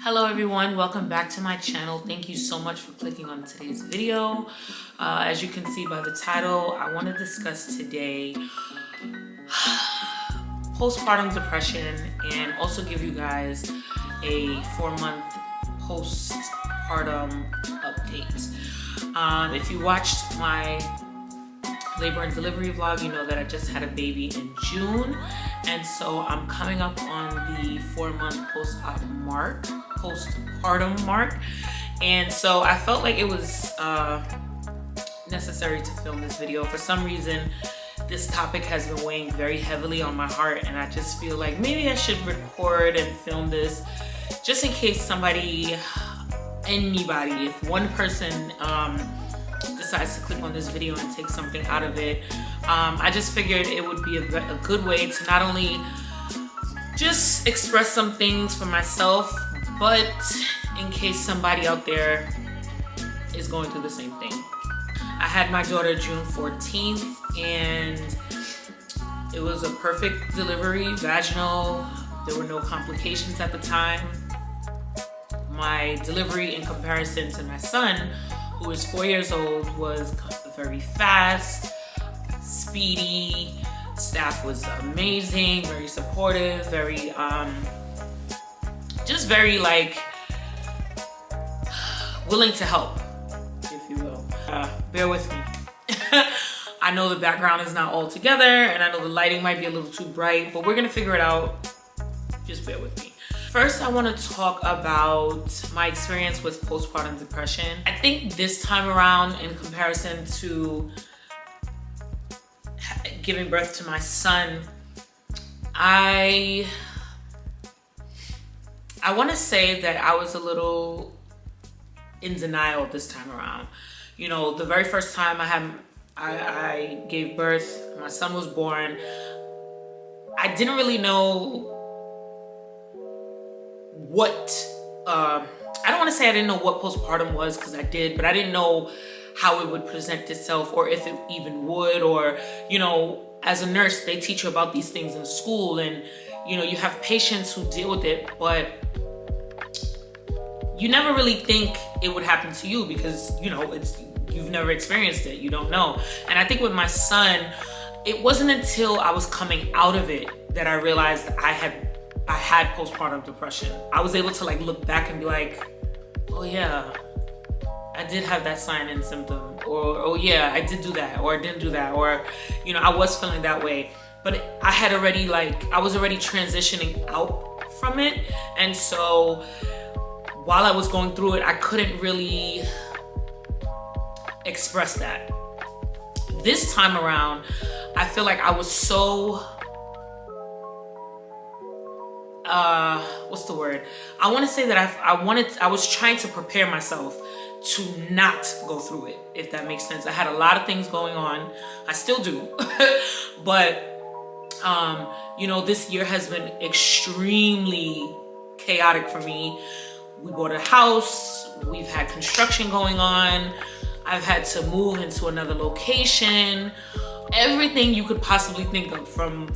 Hello everyone, welcome back to my channel. Thank you so much for clicking on today's video. As you can see by the title, I want to discuss today postpartum depression and also give you guys a 4-month postpartum update. If you watched my labor and delivery vlog, you know that I just had a baby in June, and so I'm coming up on the 4-month postpartum mark, and so I felt like it was necessary to film this video. For some reason, this topic has been weighing very heavily on my heart, and I just feel like maybe I should record and film this just in case anybody, if one person decides to click on this video and take something out of it. I just figured it would be a good way to not only just express some things for myself, but in case somebody out there is going through the same thing. I had my daughter June 14th, and it was a perfect delivery, vaginal. There were no complications at the time. My delivery, in comparison to my son, who is 4 years old, was very fast, speedy. Staff was amazing, very supportive, very just very like willing to help, if you will. Bear with me. I know the background is not all together, and I know the lighting might be a little too bright, but we're gonna figure it out. Just bear with me. First, I want to talk about my experience with postpartum depression. I think this time around, in comparison to giving birth to my son, I want to say that I was a little in denial this time around. You know, the very first time I gave birth, my son was born, I didn't really know what, I don't want to say I didn't know what postpartum was, because I did, but I didn't know how it would present itself, or if it even would, or, you know, as a nurse, they teach you about these things in school, and, you know, you have patients who deal with it, but you never really think it would happen to you because, you know, you've never experienced it, you don't know. And I think with my son, it wasn't until I was coming out of it that I realized I had postpartum depression. I was able to like look back and be like, oh yeah, I did have that sign and symptom, or oh yeah, I did do that, or I didn't do that, or, you know, I was feeling that way. But I was already transitioning out from it. And so while I was going through it, I couldn't really express that. This time around, I feel like I was so, what's the word? I want to say that I was trying to prepare myself to not go through it, if that makes sense. I had a lot of things going on. I still do. But, you know, this year has been extremely chaotic for me. We bought a house. We've had construction going on. I've had to move into another location. Everything you could possibly think of, from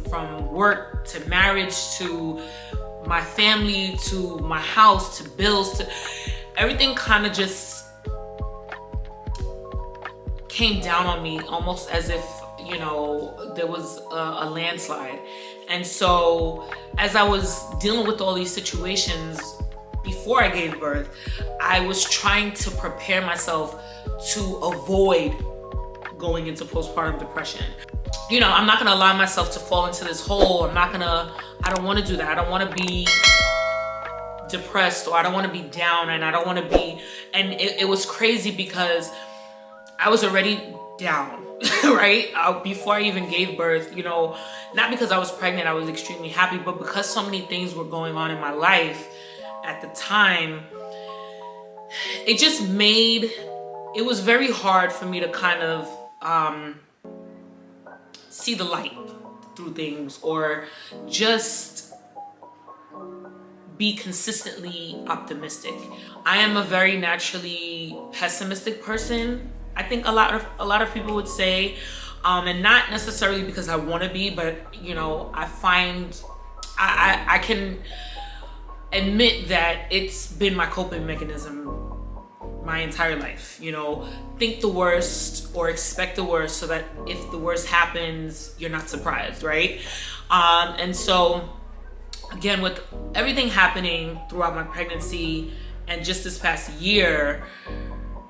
work to marriage to my family to my house to bills to everything, kind of just came down on me, almost as if, you know, there was a landslide. And so as I was dealing with all these situations before I gave birth, I was trying to prepare myself to avoid going into postpartum depression. You know, I'm not gonna allow myself to fall into this hole. I don't wanna do that. I don't wanna be depressed, or I don't wanna be down, and I don't wanna be, and it was crazy because I was already down, right? Before I even gave birth, you know, not because I was pregnant, I was extremely happy, but because so many things were going on in my life at the time, it just made, it was very hard for me to kind of see the light through things, or just be consistently optimistic. I am a very naturally pessimistic person, I think a lot of people would say, and not necessarily because I want to be, but, you know, I find I can admit that it's been my coping mechanism my entire life. You know, think the worst or expect the worst so that if the worst happens, you're not surprised, right? And so again, with everything happening throughout my pregnancy and just this past year,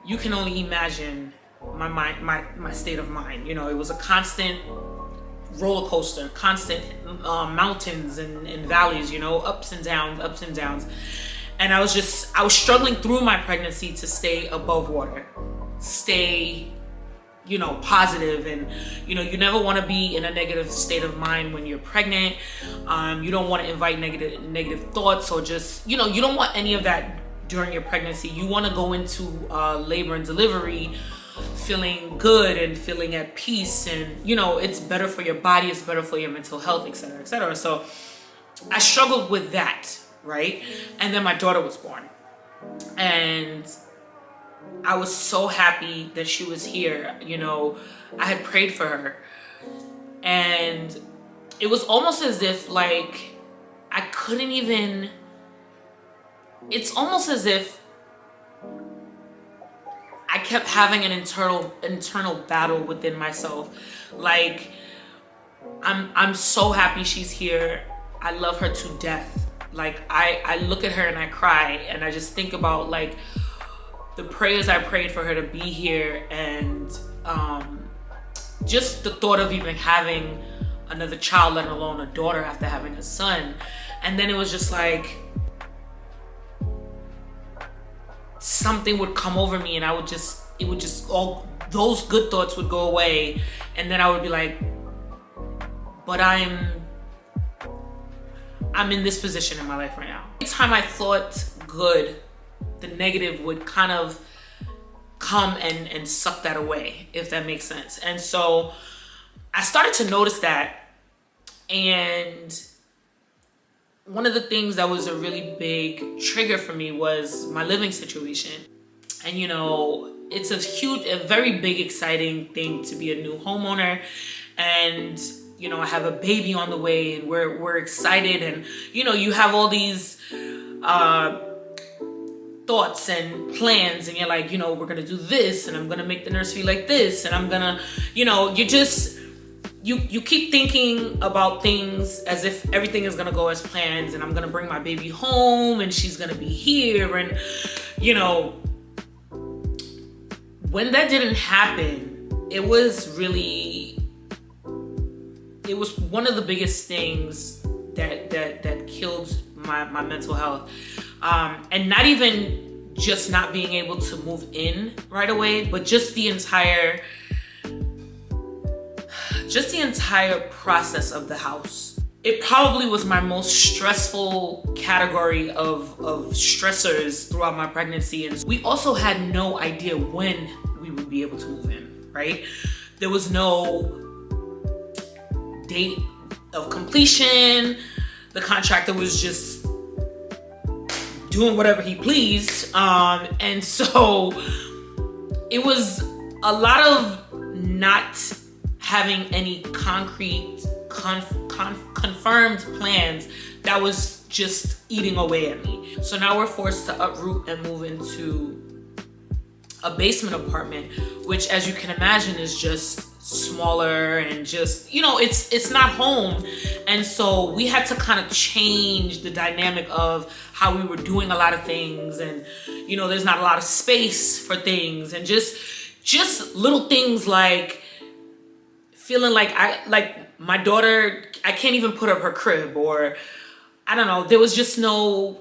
you can only imagine my state of mind. You know, it was a constant roller coaster, constant mountains and valleys, you know, ups and downs. And I was struggling through my pregnancy to stay above water, stay, you know, positive. And, you know, you never want to be in a negative state of mind when you're pregnant. You don't want to invite negative thoughts, or just, you know, you don't want any of that during your pregnancy. You want to go into labor and delivery feeling good and feeling at peace, and, you know, it's better for your body, it's better for your mental health, etc., etc. So I struggled with that, right? And then my daughter was born, and I was so happy that she was here. You know, I had prayed for her, and it was almost as if, like, I couldn't even, it's almost as if I kept having an internal battle within myself. Like, I'm so happy she's here. I love her to death. Like, I look at her and I cry, and I just think about, like, the prayers I prayed for her to be here, and just the thought of even having another child, let alone a daughter, after having a son. And then it was just like something would come over me, and it would just all those good thoughts would go away, and then I would be like, but I'm in this position in my life right now. Every time I thought good, the negative would kind of come and suck that away, if that makes sense. And so I started to notice that, and one of the things that was a really big trigger for me was my living situation. And, you know, it's a very big, exciting thing to be a new homeowner. And, you know, I have a baby on the way, and we're excited. And, you know, you have all these thoughts and plans, and you're like, you know, we're gonna do this, and I'm gonna make the nursery like this, and I'm gonna, you know, you keep thinking about things as if everything is gonna go as planned, and I'm gonna bring my baby home, and she's gonna be here. And, you know, when that didn't happen, it was one of the biggest things that killed my mental health. And not even just not being able to move in right away, but just the entire process of the house. It probably was my most stressful category of stressors throughout my pregnancy. And we also had no idea when we would be able to move in, right? There was no date of completion. The contractor was just doing whatever he pleased. And so it was a lot of not having any concrete, confirmed plans that was just eating away at me. So now we're forced to uproot and move into a basement apartment, which, as you can imagine, is just smaller and just, you know, it's not home. And so we had to kind of change the dynamic of how we were doing a lot of things. And, you know, there's not a lot of space for things, and just little things like feeling like my daughter, I can't even put up her crib, or I don't know, there was just no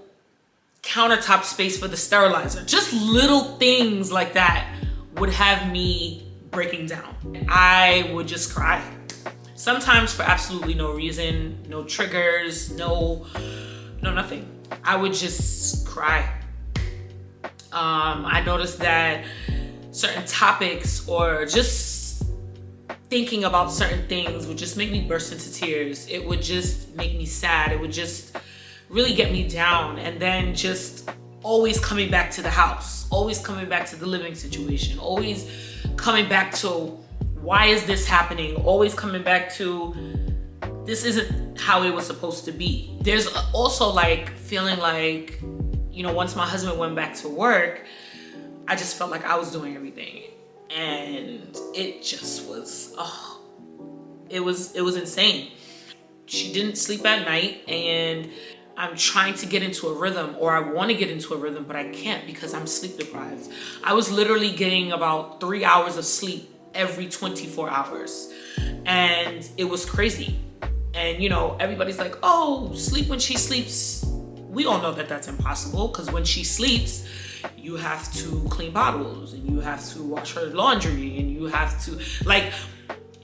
countertop space for the sterilizer. Just little things like that would have me breaking down. I would just cry. Sometimes for absolutely no reason, no triggers, no nothing. I would just cry. I noticed that certain topics or just thinking about certain things would just make me burst into tears. It would just make me sad. It would just really get me down. And then just always coming back to the house, always coming back to the living situation, always coming back to why is this happening? Always coming back to this isn't how it was supposed to be. There's also like feeling like, you know, once my husband went back to work, I just felt like I was doing everything. And it just was, it was insane. She didn't sleep at night, and I'm trying to get into a rhythm, or I want to get into a rhythm, but I can't because I'm sleep deprived. I was literally getting about 3 hours of sleep every 24 hours. And it was crazy. And you know, everybody's like, oh, sleep when she sleeps. We all know that that's impossible, because when she sleeps, you have to clean bottles, and you have to wash her laundry, and you have to, like,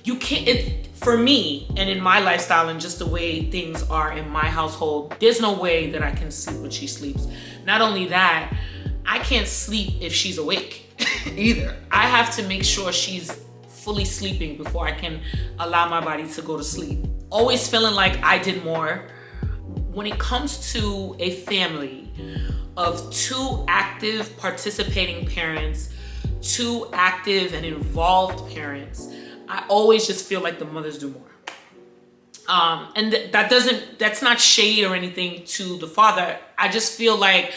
you can't, for me, and in my lifestyle and just the way things are in my household, there's no way that I can sleep when she sleeps. Not only that, I can't sleep if she's awake either. I have to make sure she's fully sleeping before I can allow my body to go to sleep. Always feeling like I did more. When it comes to a family of 2 active participating parents, 2 active and involved parents, I always just feel like the mothers do more. And that's not shade or anything to the father. I just feel like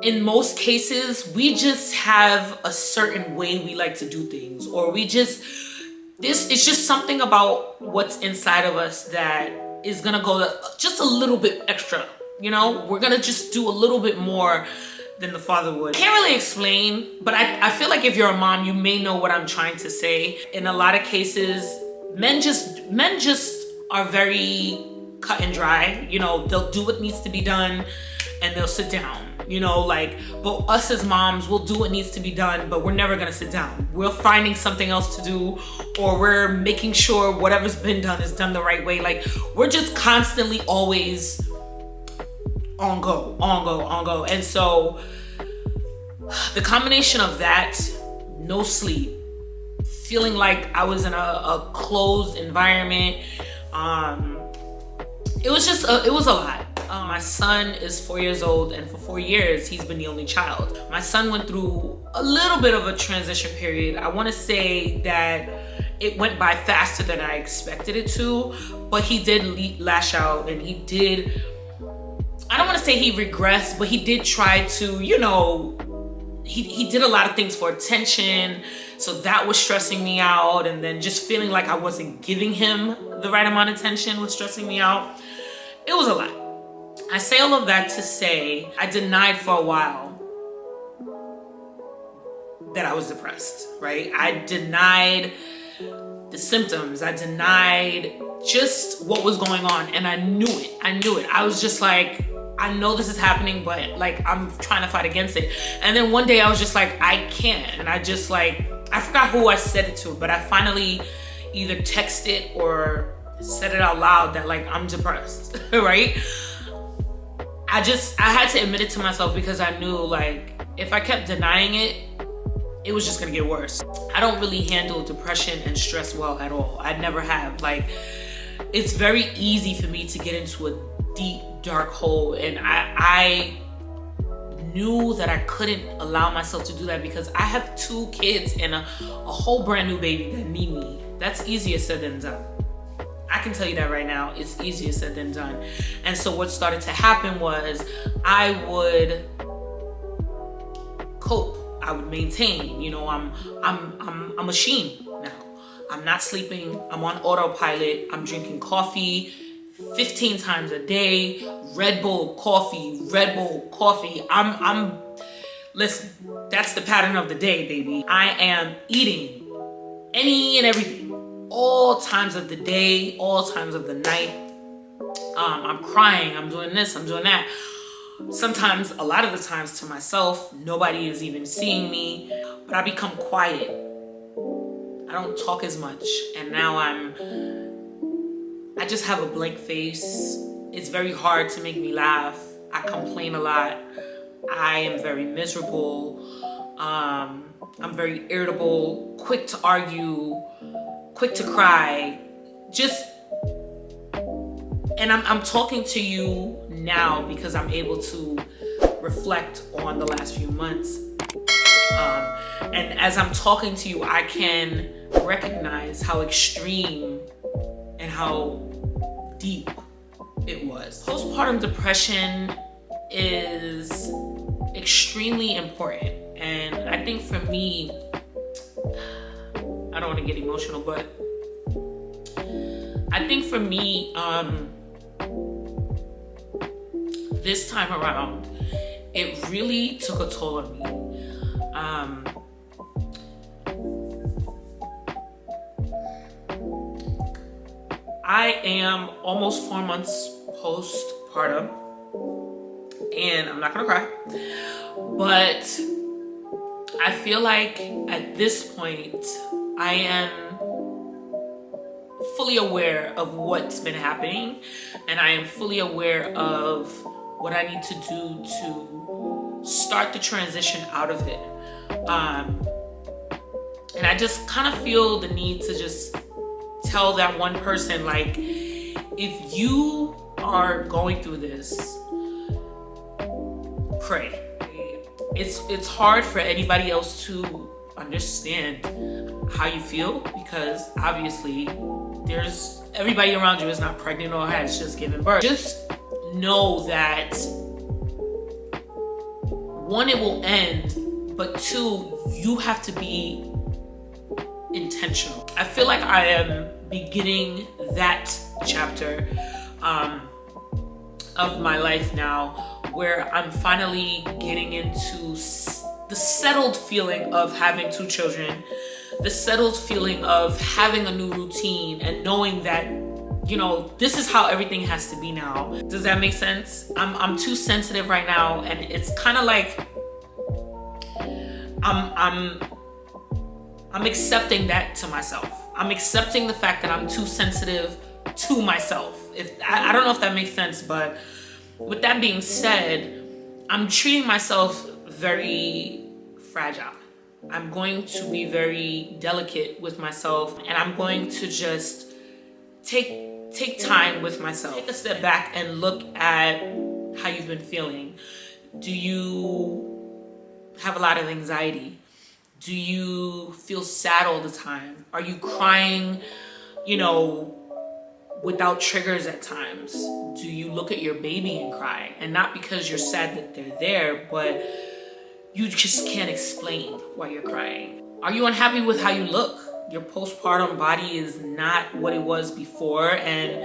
in most cases, we just have a certain way we like to do things, or it's just something about what's inside of us that is gonna go just a little bit extra. You know, we're gonna just do a little bit more than the father would. Can't really explain, but I feel like if you're a mom, you may know what I'm trying to say. In a lot of cases, men just are very cut and dry. You know, they'll do what needs to be done and they'll sit down. You know, like, but us as moms, we'll do what needs to be done, but we're never gonna sit down. We're finding something else to do, or we're making sure whatever's been done is done the right way. Like, we're just constantly always on go. And so the combination of that, no sleep, feeling like I was in a closed environment, it was a lot. My son is 4 years old, and for 4 years, he's been the only child. My son went through a little bit of a transition period. I wanna say that it went by faster than I expected it to, but he did lash out, and he did, I don't wanna say he regressed, but he did try to, you know, he did a lot of things for attention, so that was stressing me out, and then just feeling like I wasn't giving him the right amount of attention was stressing me out. It was a lot. I say all of that to say I denied for a while that I was depressed, right? I denied the symptoms. I denied just what was going on, and I knew it. I was just like, I know this is happening, but like, I'm trying to fight against it. And then one day I was just like, I can't. And I just like, I forgot who I said it to, but I finally either texted or said it out loud that like, I'm depressed, right? I had to admit it to myself, because I knew like, if I kept denying it, it was just gonna get worse. I don't really handle depression and stress well at all. I never have. Like, it's very easy for me to get into a deep, dark hole, and I knew that I couldn't allow myself to do that, because I have 2 kids and a whole brand new baby that need me. That's easier said than done. I can tell you that right now, it's easier said than done. And so what started to happen was I would cope, I would maintain. You know, I'm a machine now. I'm not sleeping, I'm on autopilot, I'm drinking coffee 15 times a day, Red Bull coffee. Listen, that's the pattern of the day, baby. I am eating any and everything, all times of the day, all times of the night. I'm crying, I'm doing this, I'm doing that. Sometimes, a lot of the times to myself, nobody is even seeing me, but I become quiet. I don't talk as much, and now I just have a blank face. It's very hard to make me laugh. I complain a lot. I am very miserable. I'm very irritable, quick to argue, quick to cry. And I'm talking to you now because I'm able to reflect on the last few months. And as I'm talking to you, I can recognize how extreme and how deep it was. Postpartum depression is extremely important, and I think for me, I don't want to get emotional, but I think for me, this time around, it really took a toll on me. I am almost 4 months postpartum, and I'm not gonna cry, but I feel like at this point, I am fully aware of what's been happening, and I am fully aware of what I need to do to start the transition out of it. And I just kind of feel the need to just tell that one person, like, if you are going through this, pray. It's hard for anybody else to understand how you feel, because obviously everybody around you is not pregnant or has just given birth. Just know that, one, it will end, but two, you have to be intentional. I feel like I am beginning that chapter of my life now, where I'm finally getting into the settled feeling of having 2 children, the settled feeling of having a new routine and knowing that, you know, this is how everything has to be now. Does that make sense? I'm too sensitive right now, and it's kind of like I'm accepting that to myself. I'm accepting the fact that I'm too sensitive to myself. I don't know if that makes sense, but with that being said, I'm treating myself very fragile. I'm going to be very delicate with myself, and I'm going to just take time with myself. Take a step back and look at how you've been feeling. Do you have a lot of anxiety? Do you feel sad all the time? Are you crying, you know, without triggers at times? Do you look at your baby and cry? And not because you're sad that they're there, but you just can't explain why you're crying. Are you unhappy with how you look? Your postpartum body is not what it was before, and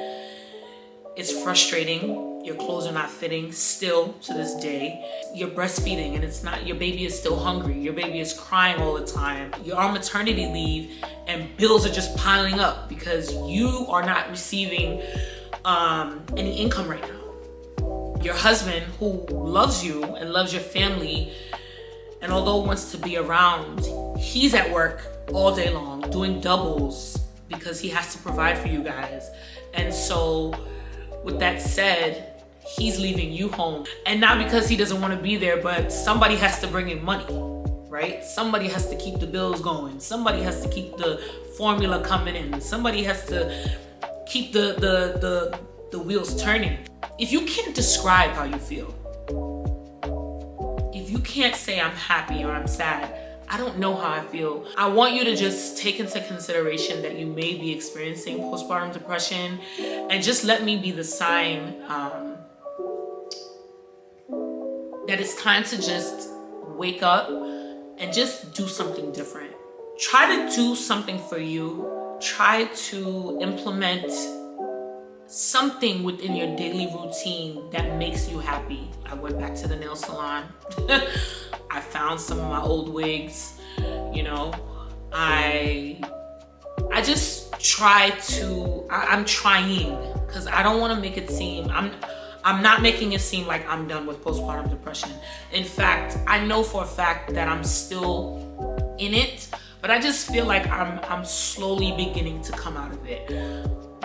it's frustrating. Your clothes are not fitting still to this day. You're breastfeeding and it's not, your baby is still hungry. Your baby is crying all the time. You're on maternity leave and bills are just piling up because you are not receiving any income right now. Your husband, who loves you and loves your family, and although wants to be around, he's at work all day long doing doubles because he has to provide for you guys. And so with that said, he's leaving you home, and not because he doesn't want to be there, but somebody has to bring in money, right? Somebody has to keep the bills going. Somebody has to keep the formula coming in. Somebody has to keep the wheels turning. If you can't describe how you feel, if you can't say I'm happy or I'm sad, I don't know how I feel. I want you to just take into consideration that you may be experiencing postpartum depression, and just let me be the sign that it's time to just wake up and just do something different. Try to do something for you. Try to implement something within your daily routine that makes you happy. I went back to the nail salon. I found some of my old wigs, you know. I just try to, I'm trying, because I don't want to make it seem, I'm not making it seem like I'm done with postpartum depression. In fact, I know for a fact that I'm still in it, but I just feel like I'm slowly beginning to come out of it.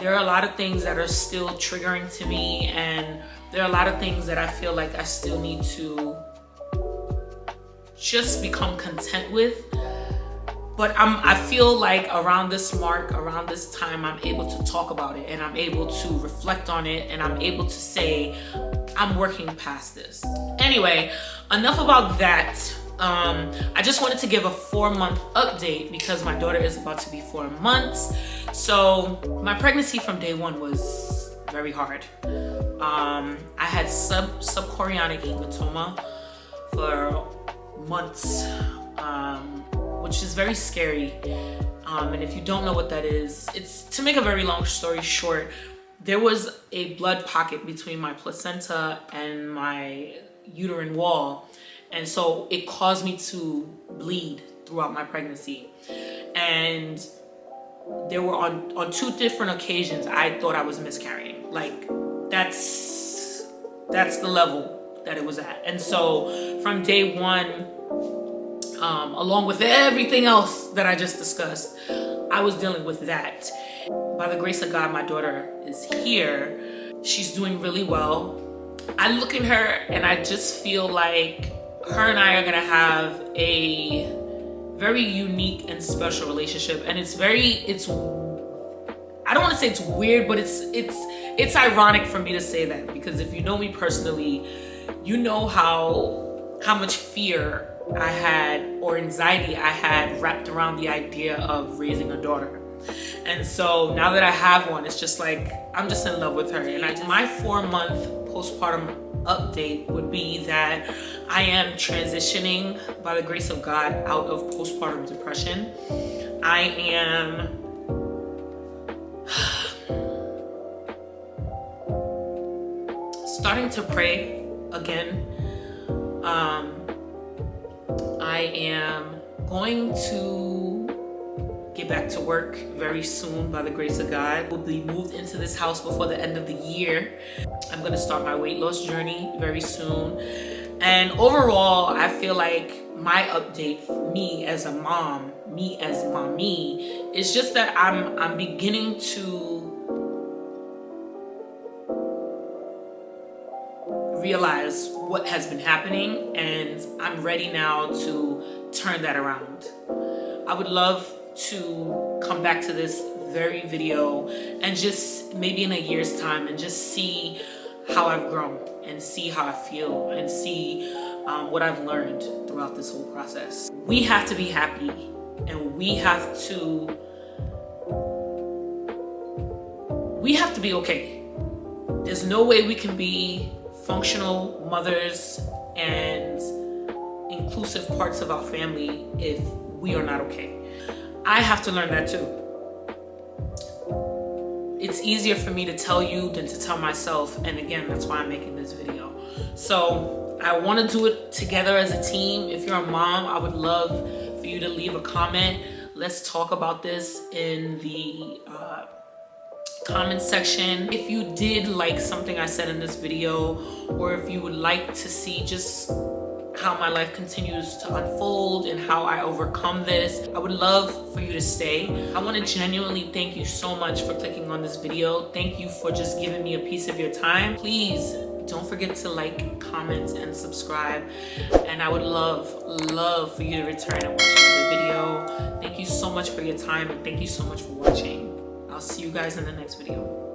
There are a lot of things that are still triggering to me, and there are a lot of things that I feel like I still need to just become content with. But I feel like around this mark, around this time, I'm able to talk about it, and I'm able to reflect on it, and I'm able to say, I'm working past this. Anyway, enough about that. I just wanted to give a 4-month update because my daughter is about to be 4 months. So my pregnancy from day one was very hard. I had subchorionic hematoma for months, which is very scary. And if you don't know what that is, it's, to make a very long story short, there was a blood pocket between my placenta and my uterine wall. And so it caused me to bleed throughout my pregnancy. And there were on 2 different occasions, I thought I was miscarrying. Like, that's the level that it was at. And so from day one, along with everything else that I just discussed, I was dealing with that. By the grace of God, my daughter is here. She's doing really well. I look at her and I just feel like her and I are gonna have a very unique and special relationship. And it's I don't want to say it's weird, but it's ironic for me to say that, because if you know me personally, you know how much fear I had, or anxiety I had, wrapped around the idea of raising a daughter. And so now that I have one, it's just like, I'm just in love with her. And my 4-month postpartum update would be that I am transitioning, by the grace of God, out of postpartum depression. I am starting to pray again. I am going to get back to work very soon, by the grace of God. We'll be moved into this house before the end of the year. I'm going to start my weight loss journey very soon. And overall, I feel like my update for me as a mom, me as mommy, is just that I'm beginning to realize what has been happening, and I'm ready now to turn that around. I would love to come back to this very video and just maybe in a year's time and just see how I've grown and see how I feel and see what I've learned throughout this whole process. We have to be happy, and we have to be okay. There's no way we can be functional mothers and inclusive parts of our family if we are not okay. I have to learn that too. It's easier for me to tell you than to tell myself, and again, that's why I'm making this video. So I want to do it together as a team. If you're a mom, I would love for you to leave a comment. Let's talk about this in the comment section. If you did like something I said in this video, or if you would like to see just how my life continues to unfold and how I overcome this, I would love for you to stay. I want to genuinely thank you so much for clicking on this video. Thank you for just giving me a piece of your time. Please don't forget to like, comment, and subscribe. And I would love for you to return and watch another video. Thank you so much for your time, and thank you so much for watching. I'll see you guys in the next video.